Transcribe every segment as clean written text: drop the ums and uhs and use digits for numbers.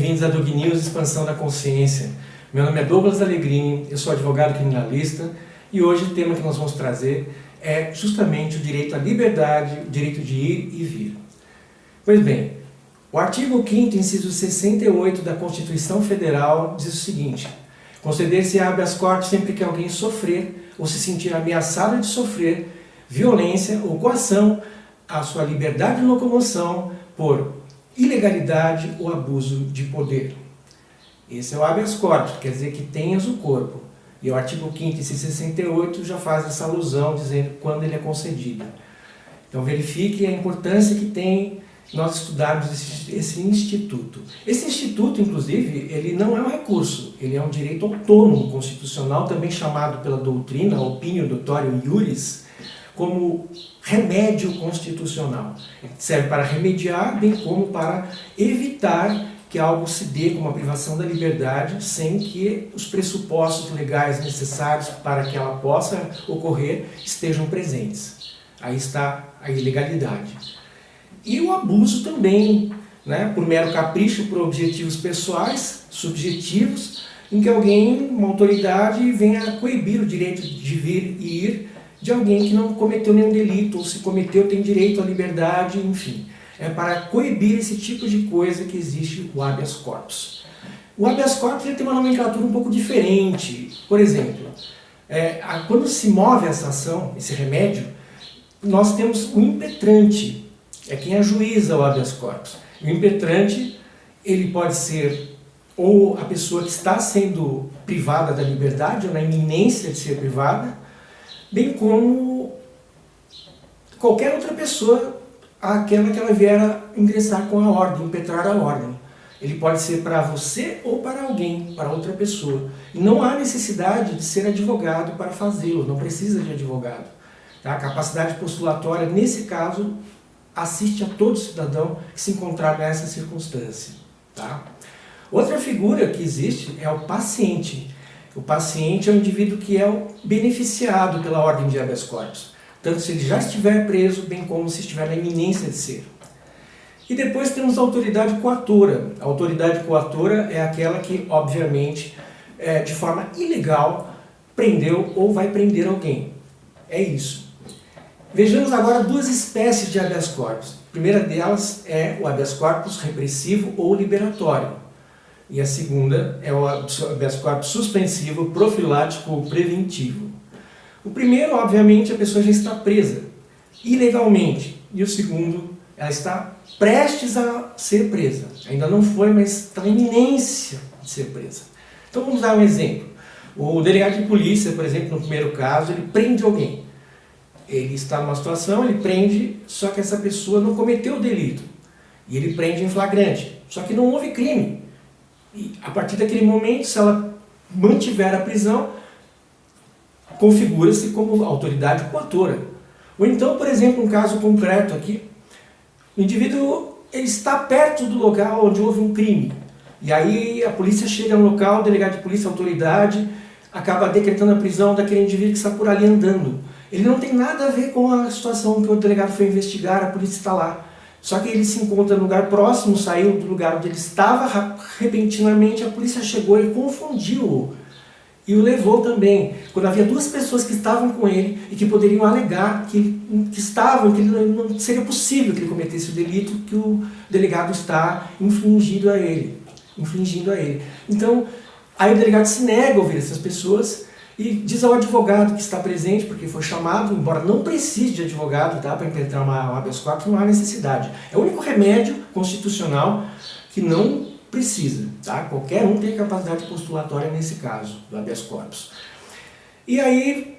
bem-vindos à Doug News Expansão da Consciência. Meu nome é Douglas Alegrini, eu sou advogado criminalista e hoje o tema que nós vamos trazer é justamente o direito à liberdade, o direito de ir e vir. Pois bem, o artigo 5º, inciso 68 da Constituição Federal diz o seguinte: conceder-se habeas corpus sempre que alguém sofrer ou se sentir ameaçado de sofrer violência ou coação à sua liberdade de locomoção por ilegalidade ou abuso de poder. Esse é o habeas corpus, quer dizer que tenhas o corpo. E o artigo 5º, inciso 68, já faz essa alusão, dizendo quando ele é concedido. Então verifique a importância que tem nós estudarmos esse instituto. Esse instituto, inclusive, ele não é um recurso, ele é um direito autônomo constitucional, também chamado pela doutrina, opinio notório iuris, como remédio constitucional. Ele serve para remediar, bem como para evitar que algo se dê como a privação da liberdade sem que os pressupostos legais necessários para que ela possa ocorrer estejam presentes. Aí está a ilegalidade. E o abuso também, né, por mero capricho, por objetivos pessoais, subjetivos, em que alguém, uma autoridade, venha coibir o direito de vir e ir de alguém que não cometeu nenhum delito, ou se cometeu tem direito à liberdade, enfim. É para coibir esse tipo de coisa que existe o habeas corpus. O habeas corpus ele tem uma nomenclatura um pouco diferente. Por exemplo, quando se move essa ação, esse remédio, nós temos o impetrante, é quem ajuiza o habeas corpus. O impetrante, ele pode ser ou a pessoa que está sendo privada da liberdade, ou na iminência de ser privada, bem como qualquer outra pessoa, aquela que ela vier a ingressar com a ordem, impetrar a ordem. Ele pode ser para você ou para alguém, para outra pessoa. E não há necessidade de ser advogado para fazê-lo, não precisa de advogado. Tá? A capacidade postulatória, nesse caso, assiste a todo cidadão que se encontrar nessa circunstância. Tá? Outra figura que existe é o paciente. O paciente é o indivíduo que é o beneficiado pela ordem de habeas corpus, tanto se ele já estiver preso, bem como se estiver na iminência de ser. E depois temos a autoridade coatora. A autoridade coatora é aquela que, obviamente, de forma ilegal, prendeu ou vai prender alguém. É isso. Vejamos agora duas espécies de habeas corpus. A primeira delas é o habeas corpus repressivo ou liberatório. E a segunda é o habeas corpus suspensivo, profilático ou preventivo. O primeiro, obviamente, a pessoa já está presa, ilegalmente. E o segundo, ela está prestes a ser presa. Ainda não foi, mas está na iminência de ser presa. Então vamos dar um exemplo. O delegado de polícia, por exemplo, no primeiro caso, ele prende alguém. Ele está numa situação, ele prende, só que essa pessoa não cometeu o delito. E ele prende em flagrante, só que não houve crime. E a partir daquele momento, se ela mantiver a prisão, configura-se como autoridade coatora. Ou então, por exemplo, um caso concreto aqui, o indivíduo ele está perto do local onde houve um crime. E aí a polícia chega no local, o delegado de polícia, a autoridade, acaba decretando a prisão daquele indivíduo que está por ali andando. Ele não tem nada a ver com a situação que o delegado foi investigar, a polícia está lá. Só que ele se encontra no lugar próximo, saiu do lugar onde ele estava, repentinamente a polícia chegou e confundiu-o. E o levou também, quando havia duas pessoas que estavam com ele e que poderiam alegar que não seria possível que ele cometesse o delito que o delegado está infligindo a ele. Então, aí o delegado se nega a ouvir essas pessoas e diz ao advogado que está presente, porque foi chamado, embora não precise de advogado, tá, para impetrar um habeas corpus, não há necessidade. É o único remédio constitucional que não precisa. Tá? Qualquer um tem capacidade postulatória nesse caso, do habeas corpus. E aí,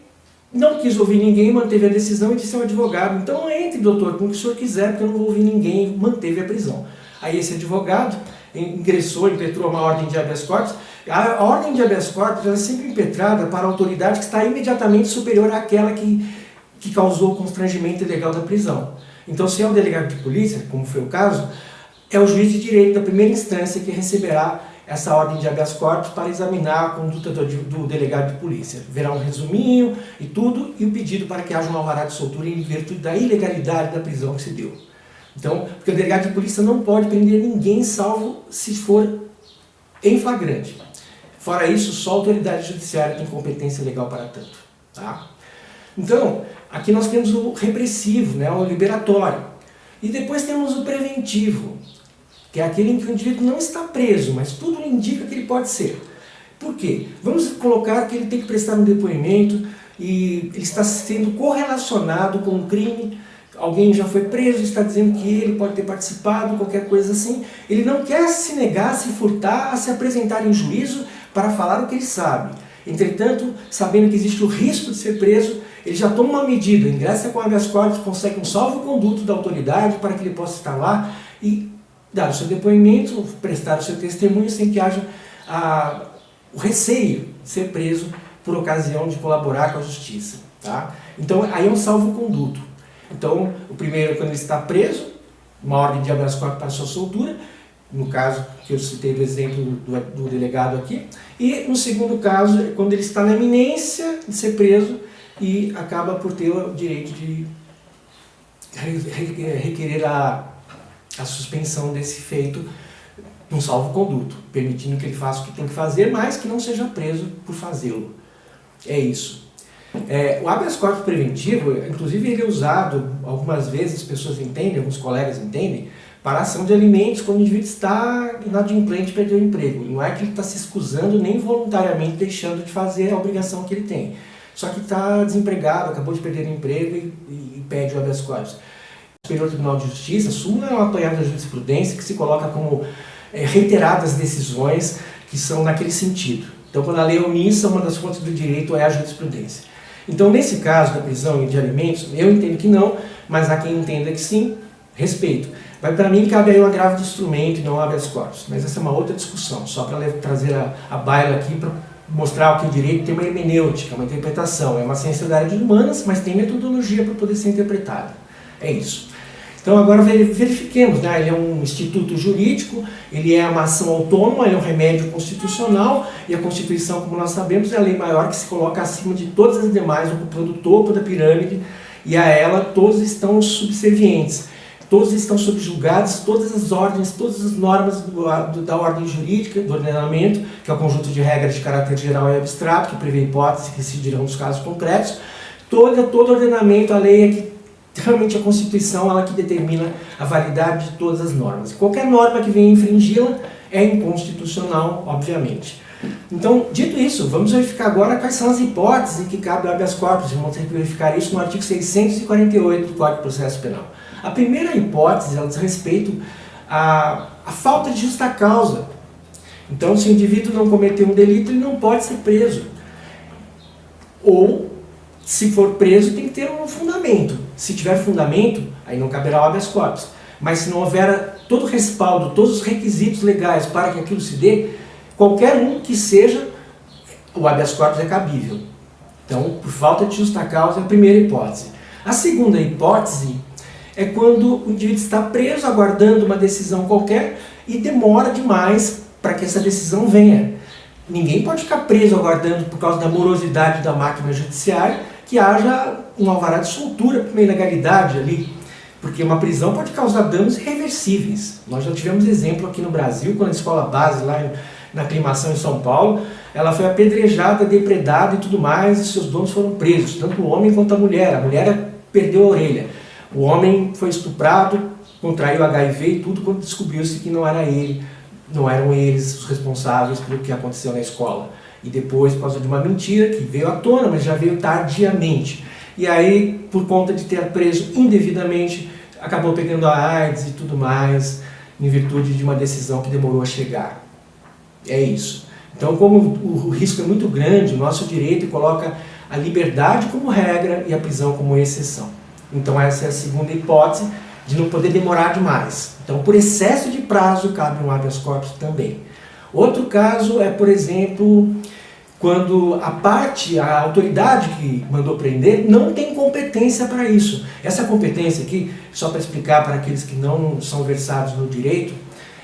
não quis ouvir ninguém, manteve a decisão e disse ao advogado: então entre, doutor, com o que o senhor quiser, porque eu não vou ouvir ninguém, manteve a prisão. Aí esse advogado ingressou, impetrou uma ordem de habeas corpus. A ordem de habeas corpus é sempre impetrada para a autoridade que está imediatamente superior àquela que causou o constrangimento ilegal da prisão. Então, se é o delegado de polícia, como foi o caso, é o juiz de direito da primeira instância que receberá essa ordem de habeas corpus para examinar a conduta do delegado de polícia. Verá um resuminho e tudo, e o pedido para que haja um alvará de soltura em virtude da ilegalidade da prisão que se deu. Então, porque o delegado de polícia não pode prender ninguém salvo se for em flagrante. Fora isso, só a autoridade judiciária tem competência legal para tanto. Tá? Então, aqui nós temos o repressivo, né, o liberatório. E depois temos o preventivo, que é aquele em que o indivíduo não está preso, mas tudo indica que ele pode ser. Por quê? Vamos colocar que ele tem que prestar um depoimento e ele está sendo correlacionado com um crime, alguém já foi preso, está dizendo que ele pode ter participado, qualquer coisa assim. Ele não quer se negar, se furtar, a se apresentar em juízo para falar o que ele sabe. Entretanto, sabendo que existe o risco de ser preso, ele já toma uma medida, ingressa com habeas corpus, consegue um salvo-conduto da autoridade para que ele possa estar lá e dar o seu depoimento, prestar o seu testemunho sem que haja o receio de ser preso por ocasião de colaborar com a justiça. Tá? Então, aí é um salvo-conduto. Então, o primeiro é quando ele está preso, uma ordem de habeas corpus para sua soltura, no caso que eu citei do exemplo do delegado aqui, e no segundo caso é quando ele está na iminência de ser preso e acaba por ter o direito de requerer a suspensão desse feito, um salvo-conduto, permitindo que ele faça o que tem que fazer, mas que não seja preso por fazê-lo. É isso. O habeas corpus preventivo, inclusive ele é usado, algumas vezes as pessoas entendem, alguns colegas entendem, para a ação de alimentos quando o indivíduo está inadimplente e perdeu o emprego. Não é que ele está se excusando nem voluntariamente deixando de fazer a obrigação que ele tem. Só que está desempregado, acabou de perder o emprego e pede o habeas corpus. O Superior Tribunal de Justiça, a súmula é uma apanhada da jurisprudência que se coloca como reiteradas decisões que são naquele sentido. Então, quando a lei é omissa, uma das fontes do direito é a jurisprudência. Então, nesse caso da prisão de alimentos, eu entendo que não, mas há quem entenda que sim, respeito. Mas para mim cabe aí o agravo de instrumento e não o habeas corpus. Mas essa é uma outra discussão, só para trazer a baila aqui para mostrar que o direito tem uma hermenêutica, uma interpretação. É uma ciência da área de humanas, mas tem metodologia para poder ser interpretada. É isso. Então agora verifiquemos, né? Ele é um instituto jurídico, ele é uma ação autônoma, ele é um remédio constitucional, e a Constituição, como nós sabemos, é a lei maior que se coloca acima de todas as demais, ocupando o topo da pirâmide, e a ela todos estão subservientes. Todos estão subjugados, todas as ordens, todas as normas da ordem jurídica, do ordenamento, que é o conjunto de regras de caráter geral e abstrato, que prevê hipóteses que decidirão nos casos concretos. Todo ordenamento, a lei é que realmente a Constituição ela que determina a validade de todas as normas. Qualquer norma que venha infringi-la é inconstitucional, obviamente. Então, dito isso, vamos verificar agora quais são as hipóteses em que cabe o habeas corpus. Vamos ter que verificar isso no artigo 648 do Código de Processo Penal. A primeira hipótese ela diz respeito à falta de justa causa. Então, se o indivíduo não cometeu um delito, ele não pode ser preso. Ou, se for preso, tem que ter um fundamento. Se tiver fundamento, aí não caberá o habeas corpus. Mas se não houver todo o respaldo, todos os requisitos legais para que aquilo se dê, qualquer um que seja, o habeas corpus é cabível. Então, por falta de justa causa, é a primeira hipótese. A segunda hipótese é quando o indivíduo está preso, aguardando uma decisão qualquer e demora demais para que essa decisão venha. Ninguém pode ficar preso aguardando por causa da morosidade da máquina judiciária que haja um alvará de soltura por uma ilegalidade ali, porque uma prisão pode causar danos irreversíveis. Nós já tivemos exemplo aqui no Brasil, quando a escola base lá na Aclimação em São Paulo, ela foi apedrejada, depredada e tudo mais, e seus donos foram presos, tanto o homem quanto a mulher perdeu a orelha. O homem foi estuprado, contraiu HIV e tudo quando descobriu-se que não eram eles os responsáveis pelo que aconteceu na escola. E depois, por causa de uma mentira que veio à tona, mas já veio tardiamente. E aí, por conta de ter preso indevidamente, acabou pegando a AIDS e tudo mais, em virtude de uma decisão que demorou a chegar. É isso. Então, como o risco é muito grande, o nosso direito coloca a liberdade como regra e a prisão como exceção. Então essa é a segunda hipótese, de não poder demorar demais. Então, por excesso de prazo, cabe um habeas corpus também. Outro caso é, por exemplo, quando a autoridade que mandou prender não tem competência para isso. Essa competência aqui, só para explicar para aqueles que não são versados no direito,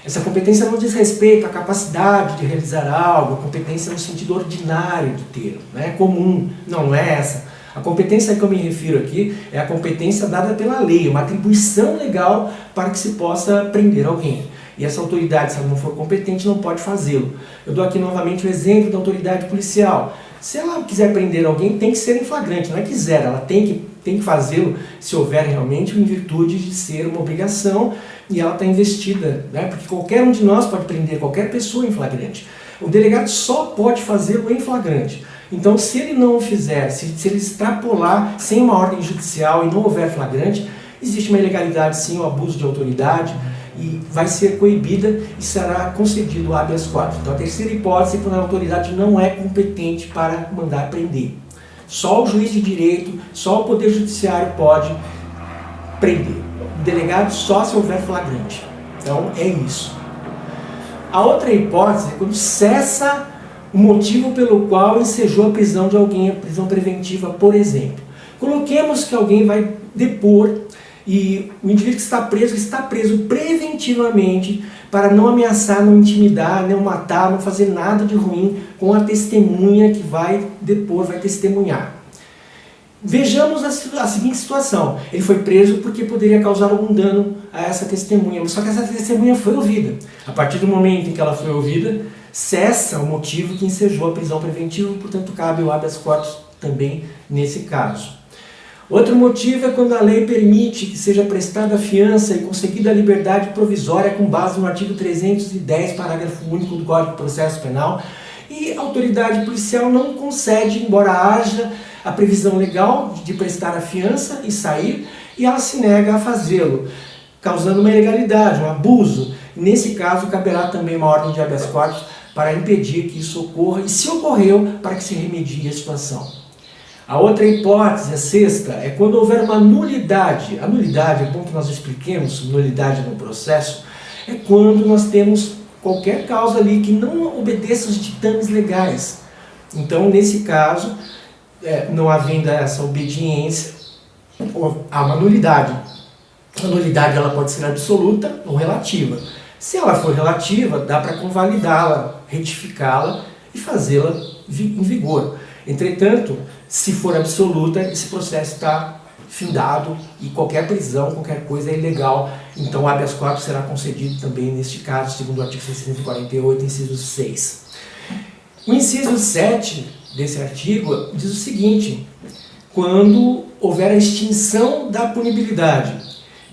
essa competência não diz respeito à capacidade de realizar algo, a competência no sentido ordinário do termo, né? Comum, não é essa. A competência que eu me refiro aqui é a competência dada pela lei, uma atribuição legal para que se possa prender alguém. E essa autoridade, se ela não for competente, não pode fazê-lo. Eu dou aqui novamente o exemplo da autoridade policial. Se ela quiser prender alguém, tem que ser em flagrante, não é quiser, ela tem que fazê-lo se houver realmente em virtude de ser uma obrigação e ela está investida, né? Porque qualquer um de nós pode prender qualquer pessoa em flagrante. O delegado só pode fazê-lo em flagrante. Então, se ele não o fizer, se ele extrapolar sem uma ordem judicial e não houver flagrante, existe uma ilegalidade sim, o abuso de autoridade, e vai ser coibida e será concedido o habeas corpus. Então, a terceira hipótese é quando a autoridade não é competente para mandar prender. Só o juiz de direito, só o Poder Judiciário pode prender. O delegado só se houver flagrante. Então, é isso. A outra hipótese é quando cessa o motivo pelo qual ensejou a prisão de alguém, a prisão preventiva, por exemplo. Coloquemos que alguém vai depor e o indivíduo que está preso preventivamente para não ameaçar, não intimidar, não matar, não fazer nada de ruim com a testemunha que vai depor, vai testemunhar. Vejamos a seguinte situação. Ele foi preso porque poderia causar algum dano a essa testemunha, só que essa testemunha foi ouvida. A partir do momento em que ela foi ouvida, cessa o motivo que ensejou a prisão preventiva, portanto cabe o habeas corpus também nesse caso. Outro motivo é quando a lei permite que seja prestada fiança e conseguida a liberdade provisória com base no artigo 310, parágrafo único do Código de Processo Penal, e a autoridade policial não concede, embora haja a previsão legal de prestar a fiança e sair, e ela se nega a fazê-lo, causando uma ilegalidade, um abuso. Nesse caso, caberá também uma ordem de habeas corpus para impedir que isso ocorra, e se ocorreu, para que se remedie a situação. A outra hipótese, a sexta, é quando houver uma nulidade. A nulidade, é bom que nós expliquemos, nulidade no processo, é quando nós temos qualquer causa ali que não obedeça aos ditames legais. Então, nesse caso, não havendo essa obediência, há uma nulidade. A nulidade ela pode ser absoluta ou relativa. Se ela for relativa, dá para convalidá-la, retificá-la e fazê-la em vigor. Entretanto, se for absoluta, esse processo está findado e qualquer prisão, qualquer coisa é ilegal. Então, o habeas corpus será concedido também neste caso, segundo o artigo 648, inciso 6. O inciso 7 desse artigo diz o seguinte: quando houver a extinção da punibilidade.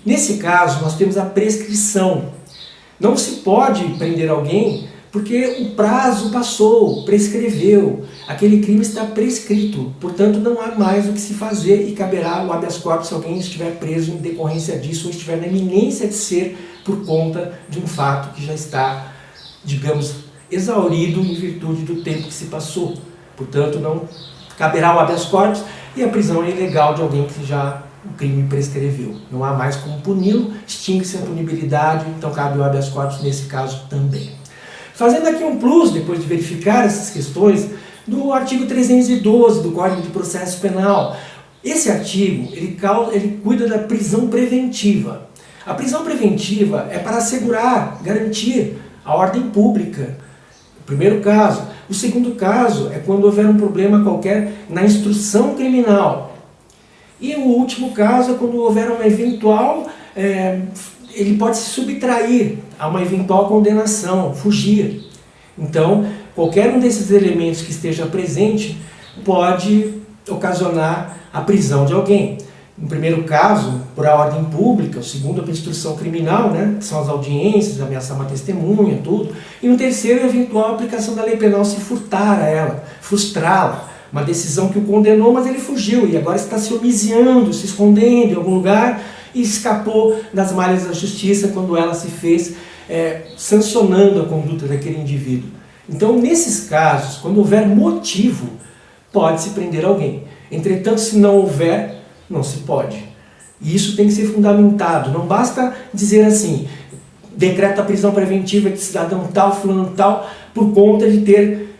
Nesse caso, nós temos a prescrição. Não se pode prender alguém porque o prazo passou, prescreveu, aquele crime está prescrito, portanto não há mais o que se fazer e caberá o habeas corpus se alguém estiver preso em decorrência disso ou estiver na iminência de ser por conta de um fato que já está, digamos, exaurido em virtude do tempo que se passou. Portanto, não caberá o habeas corpus e a prisão é ilegal de alguém que já o crime prescreveu. Não há mais como puni-lo, extingue-se a punibilidade, então cabe o habeas corpus nesse caso também. Fazendo aqui um plus, depois de verificar essas questões, do artigo 312 do Código de Processo Penal. Esse artigo, ele cuida da prisão preventiva. A prisão preventiva é para assegurar, garantir a ordem pública. O primeiro caso. O segundo caso é quando houver um problema qualquer na instrução criminal. E o último caso é quando houver uma eventual... ele pode se subtrair a uma eventual condenação, fugir. Então, qualquer um desses elementos que esteja presente pode ocasionar a prisão de alguém. No primeiro caso, por a ordem pública, o segundo, a instrução criminal, né, que são as audiências, ameaçar uma testemunha, tudo. E no terceiro, a eventual aplicação da lei penal se furtar a ela, frustrá-la. Uma decisão que o condenou, mas ele fugiu e agora está se omisiando, se escondendo em algum lugar, e escapou das malhas da justiça quando ela se fez sancionando a conduta daquele indivíduo. Então, nesses casos, quando houver motivo, pode-se prender alguém. Entretanto, se não houver, não se pode. E isso tem que ser fundamentado. Não basta dizer assim, decreta a prisão preventiva de cidadão tal, fulano tal, por conta de ter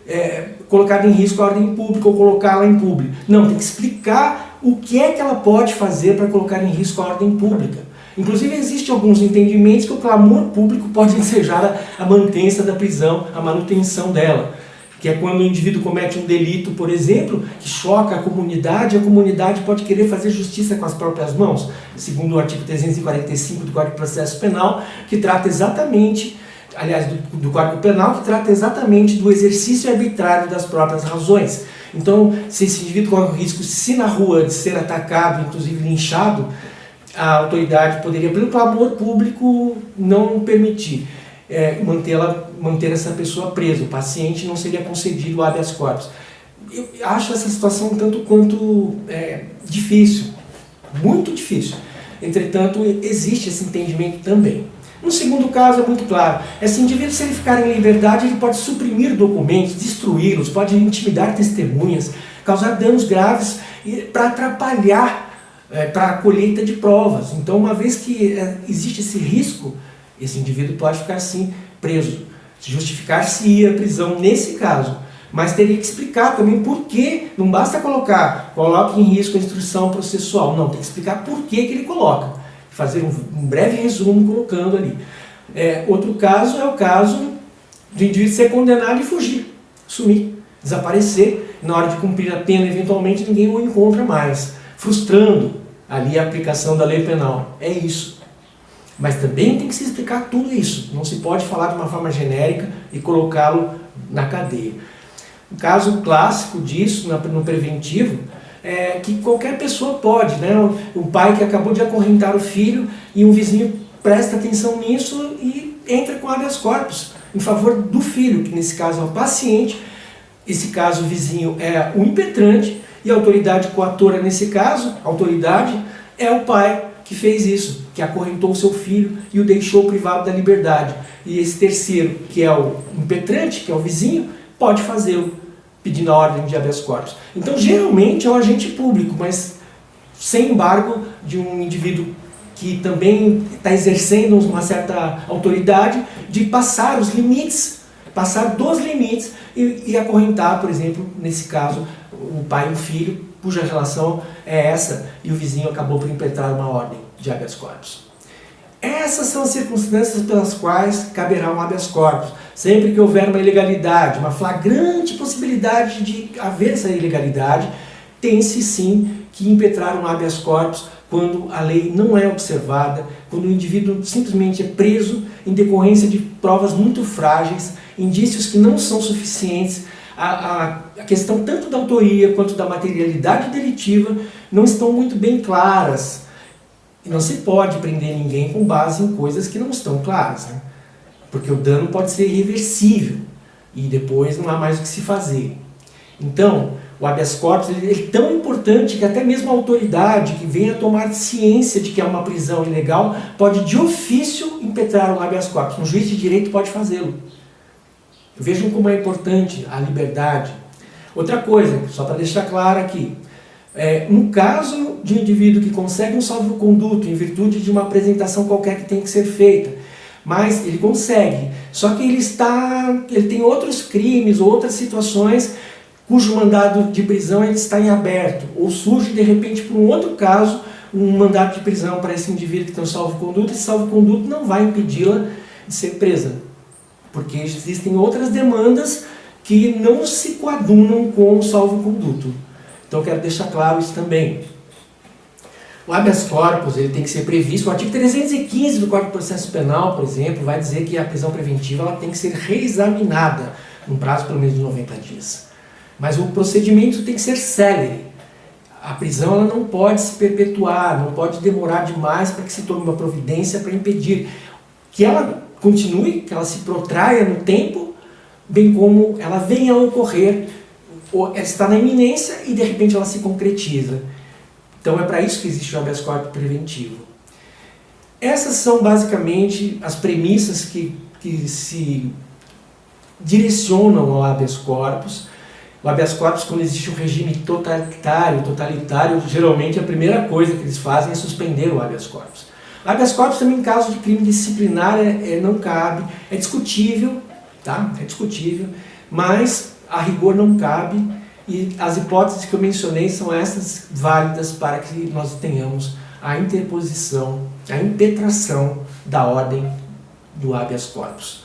colocado em risco a ordem pública ou colocá-la em público. Não, tem que explicar o que é que ela pode fazer para colocar em risco a ordem pública. Inclusive, existem alguns entendimentos que o clamor público pode ensejar a mantença da prisão, a manutenção dela. que é quando o indivíduo comete um delito, por exemplo, que choca a comunidade pode querer fazer justiça com as próprias mãos, segundo o artigo 345 do Código de Processo Penal, que trata exatamente, aliás, do Código Penal, que trata exatamente do exercício arbitrário das próprias razões. Então, se esse indivíduo corre o risco, se na rua, de ser atacado, inclusive linchado, a autoridade poderia, pelo clamor público, não permitir manter essa pessoa presa. O paciente não seria concedido o habeas corpus. Eu acho essa situação um tanto quanto difícil, muito difícil. Entretanto, existe esse entendimento também. No segundo caso, é muito claro. Esse indivíduo, se ele ficar em liberdade, ele pode suprimir documentos, destruí-los, pode intimidar testemunhas, causar danos graves para atrapalhar para a colheita de provas. Então, uma vez que existe esse risco, esse indivíduo pode ficar, sim, preso. Justificar-se-ia a prisão nesse caso, mas teria que explicar também por que, não basta coloque em risco a instrução processual, não, tem que explicar por que ele coloca, fazer um breve resumo colocando ali. Outro caso é o caso do indivíduo ser condenado e fugir, sumir, desaparecer, na hora de cumprir a pena, eventualmente ninguém o encontra mais, frustrando ali a aplicação da lei penal. É isso. Mas também tem que se explicar tudo isso. Não se pode falar de uma forma genérica e colocá-lo na cadeia. Um caso clássico disso, no preventivo, é que qualquer pessoa pode, né? O pai que acabou de acorrentar o filho e um vizinho presta atenção nisso e entra com habeas corpus em favor do filho, que nesse caso é o paciente. Esse caso, o vizinho é o impetrante e a autoridade coatora nesse caso, a autoridade, é o pai que fez isso, que acorrentou o seu filho e o deixou privado da liberdade. E esse terceiro, que é o impetrante, que é o vizinho, pode fazê-lo, pedindo a ordem de habeas corpus. Então, geralmente é um agente público, mas sem embargo de um indivíduo que também está exercendo uma certa autoridade de passar os limites, passar dos limites e acorrentar, por exemplo, nesse caso, o pai e o filho, cuja relação é essa, e o vizinho acabou por impetrar uma ordem de habeas corpus. Essas são as circunstâncias pelas quais caberá um habeas corpus. Sempre que houver uma ilegalidade, uma flagrante possibilidade de haver essa ilegalidade, tem-se sim que impetrar um habeas corpus quando a lei não é observada, quando o indivíduo simplesmente é preso em decorrência de provas muito frágeis, indícios que não são suficientes. A questão tanto da autoria quanto da materialidade delitiva não estão muito bem claras. E não se pode prender ninguém com base em coisas que não estão claras, né? Porque o dano pode ser irreversível e depois não há mais o que se fazer. Então, o habeas corpus é tão importante que até mesmo a autoridade que venha tomar ciência de que é uma prisão ilegal pode de ofício impetrar o habeas corpus. Um juiz de direito pode fazê-lo. Vejam como é importante a liberdade. Outra coisa, só para deixar claro aqui, no caso de um indivíduo que consegue um salvo-conduto em virtude de uma apresentação qualquer que tem que ser feita, mas ele consegue, só que ele tem outros crimes, outras situações cujo mandado de prisão ele está em aberto, ou surge de repente por um outro caso um mandado de prisão para esse indivíduo que tem um salvo-conduto, esse salvo-conduto não vai impedi-la de ser presa, porque existem outras demandas que não se coadunam com o salvo-conduto. Então eu quero deixar claro isso também. O habeas corpus ele tem que ser previsto. O artigo 315 do Código de Processo Penal, por exemplo, vai dizer que a prisão preventiva ela tem que ser reexaminada num prazo pelo menos de 90 dias. Mas o procedimento tem que ser célere. A prisão ela não pode se perpetuar, não pode demorar demais para que se tome uma providência para impedir que ela continue, que ela se protraia no tempo, bem como ela venha a ocorrer, ou ela está na iminência e de repente ela se concretiza. Então é para isso que existe o habeas corpus preventivo. Essas são basicamente as premissas que se direcionam ao habeas corpus. O habeas corpus, quando existe um regime totalitário, geralmente a primeira coisa que eles fazem é suspender o habeas corpus. O habeas corpus também em caso de crime disciplinar não cabe, é discutível, tá? É discutível, mas a rigor não cabe e as hipóteses que eu mencionei são essas válidas para que nós tenhamos a interposição, a impetração da ordem do habeas corpus.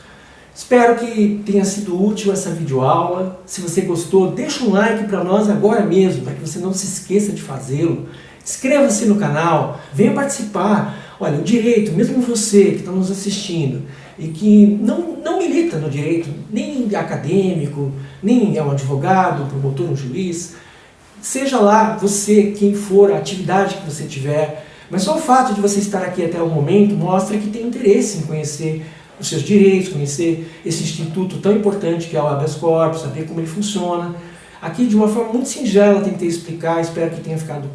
Espero que tenha sido útil essa videoaula. Se você gostou, deixa um like para nós agora mesmo, para que você não se esqueça de fazê-lo. Inscreva-se no canal, venha participar. Olha, o direito, mesmo você que está nos assistindo e que não milita no direito, nem acadêmico, nem é um advogado, um promotor, um juiz, seja lá você quem for, a atividade que você tiver, mas só o fato de você estar aqui até o momento mostra que tem interesse em conhecer os seus direitos, conhecer esse instituto tão importante que é o habeas corpus, saber como ele funciona. Aqui, de uma forma muito singela, tentei explicar, espero que tenha ficado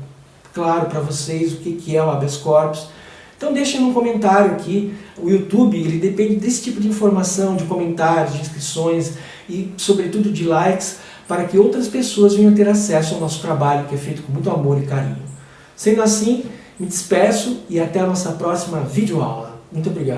claro para vocês o que é o habeas corpus. Então deixem um comentário aqui. O YouTube ele depende desse tipo de informação, de comentários, de inscrições e, sobretudo, de likes, para que outras pessoas venham ter acesso ao nosso trabalho, que é feito com muito amor e carinho. Sendo assim, me despeço e até a nossa próxima videoaula. Muito obrigado.